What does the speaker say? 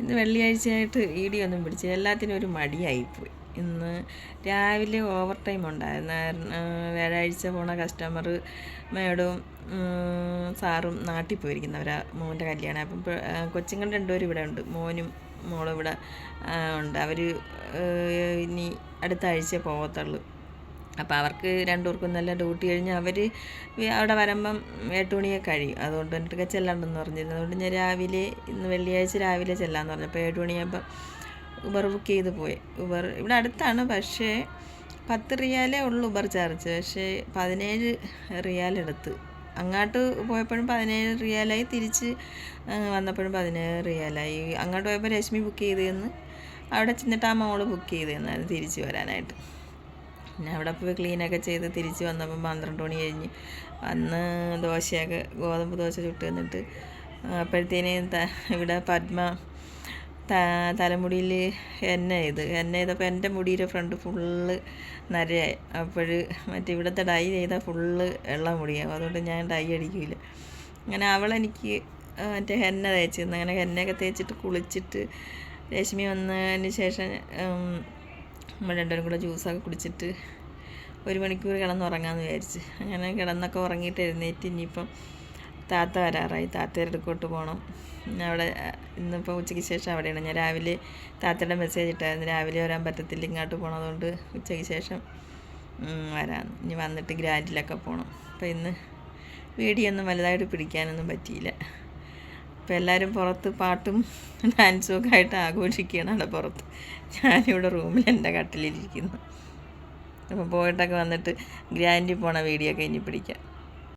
ഇന്ന് വെള്ളിയാഴ്ചയായിട്ട് വീഡിയോ ഒന്നും പിടിച്ചില്ല, എല്ലാത്തിനും ഒരു മടിയായിപ്പോയി. ഇന്ന് രാവിലെ ഓവർ ടൈം ഉണ്ടായിരുന്നു. വ്യാഴാഴ്ച പോണ കസ്റ്റമർ മേഡവും സാറും നാട്ടിൽ പോയിരിക്കുന്നവരാ, മോൻ്റെ കല്യാണം. അപ്പം കൊച്ചുങ്ങൾ രണ്ടുപേരും ഇവിടെ ഉണ്ട്, മോനും മോളും ഇവിടെ ഉണ്ട്. അവർ ഇനി അടുത്ത ആഴ്ച പോകത്തുള്ളൂ. അപ്പോൾ അവർക്ക് രണ്ടുപേർക്കും നല്ല ഡ്യൂട്ടി കഴിഞ്ഞ് അവർ അവിടെ വരുമ്പം 8 മണിയൊക്കെ കഴിയും. അതുകൊണ്ട് എന്നിട്ടൊക്കെ ചെല്ലാണ്ടെന്ന് പറഞ്ഞിരുന്നു. അതുകൊണ്ട് ഞാൻ രാവിലെ ഇന്ന് വെള്ളിയാഴ്ച രാവിലെ ചെല്ലാമെന്ന് പറഞ്ഞു. അപ്പോൾ 7 മണിയാകുമ്പം ഉബർ ബുക്ക് ചെയ്ത് പോയി. ഉബർ ഇവിടെ അടുത്താണ്, പക്ഷേ 10 റിയാലേ ഉള്ളൂ ഉബർ ചാർജ്. പക്ഷേ 17 റിയാലെടുത്ത്. അങ്ങോട്ട് പോയപ്പോഴും 17 റിയാലായി, തിരിച്ച് വന്നപ്പോഴും 17 റിയാലായി. അങ്ങോട്ട് പോയപ്പോൾ രശ്മി ബുക്ക് ചെയ്തതെന്ന്, അവിടെ ചെന്നിട്ട് ആ മോള് ബുക്ക് ചെയ്തതെന്നായിരുന്നു തിരിച്ച് വരാനായിട്ട്. പിന്നെ അവിടെ പോയി ക്ലീനൊക്കെ ചെയ്ത് തിരിച്ച് വന്നപ്പം 12 മണി കഴിഞ്ഞ് വന്ന് ദോശയൊക്കെ ഗോതമ്പ് ദോശ ചുട്ട് തന്നിട്ട് അപ്പോഴത്തേനും ഇവിടെ പത്മ തലമുടിയിൽ എണ്ണ ചെയ്തപ്പോൾ എൻ്റെ മുടിയുടെ ഫ്രണ്ട് ഫുള്ള് നരയായി. അപ്പോൾ മറ്റേ ഇവിടുത്തെ ഡൈ ചെയ്താൽ ഫുള്ള് വെള്ള മുടിയാവും, അതുകൊണ്ട് ഞാൻ ഡൈ അടിക്കില്ല. അങ്ങനെ അവളെനിക്ക് മറ്റേ ഹെന്ന തേച്ച് തന്നു. അങ്ങനെ ഹെന്നയൊക്കെ തേച്ചിട്ട് കുളിച്ചിട്ട് രശ്മി വന്നതിന് ശേഷം നമ്മൾ രണ്ടുപേരും കൂടെ ജ്യൂസൊക്കെ കുടിച്ചിട്ട് 1 മണിക്കൂർ കിടന്നുറങ്ങാമെന്ന് വിചാരിച്ച്. അങ്ങനെ കിടന്നൊക്കെ ഉറങ്ങിയിട്ട് എഴുന്നേറ്റ് ഇനിയിപ്പം താത്ത വരാറായി, താത്തയുടെ അടുക്കോട്ട് പോകണം. അവിടെ ഇന്നിപ്പോൾ ഉച്ചയ്ക്ക് ശേഷം അവിടെയാണ്. ഞാൻ രാവിലെ താത്തയുടെ മെസ്സേജ് ഇട്ടായിരുന്നു, രാവിലെ വരാൻ പറ്റത്തില്ല, ഇങ്ങോട്ട് പോകണതുകൊണ്ട് ഉച്ചയ്ക്ക് ശേഷം വരാമെന്ന്. ഇനി വന്നിട്ട് ഗ്രാൻഡിലൊക്കെ പോകണം. അപ്പോൾ ഇന്ന് വീഡിയോ ഒന്നും വലുതായിട്ട് പിടിക്കാനൊന്നും പറ്റിയില്ല. അപ്പോൾ എല്ലാവരും പുറത്ത് പാട്ടും ഡാൻസും ഒക്കെ ആയിട്ട് ആഘോഷിക്കുകയാണ് അവിടെ പുറത്ത്. ഞാനിവിടെ റൂമിൽ എൻ്റെ കട്ടിലിരിക്കുന്നു. അപ്പോൾ പോയിട്ടൊക്കെ വന്നിട്ട് ഗ്രാൻഡിൽ പോണ വീഡിയോ ഒക്കെ ഇനി പിടിക്കാം.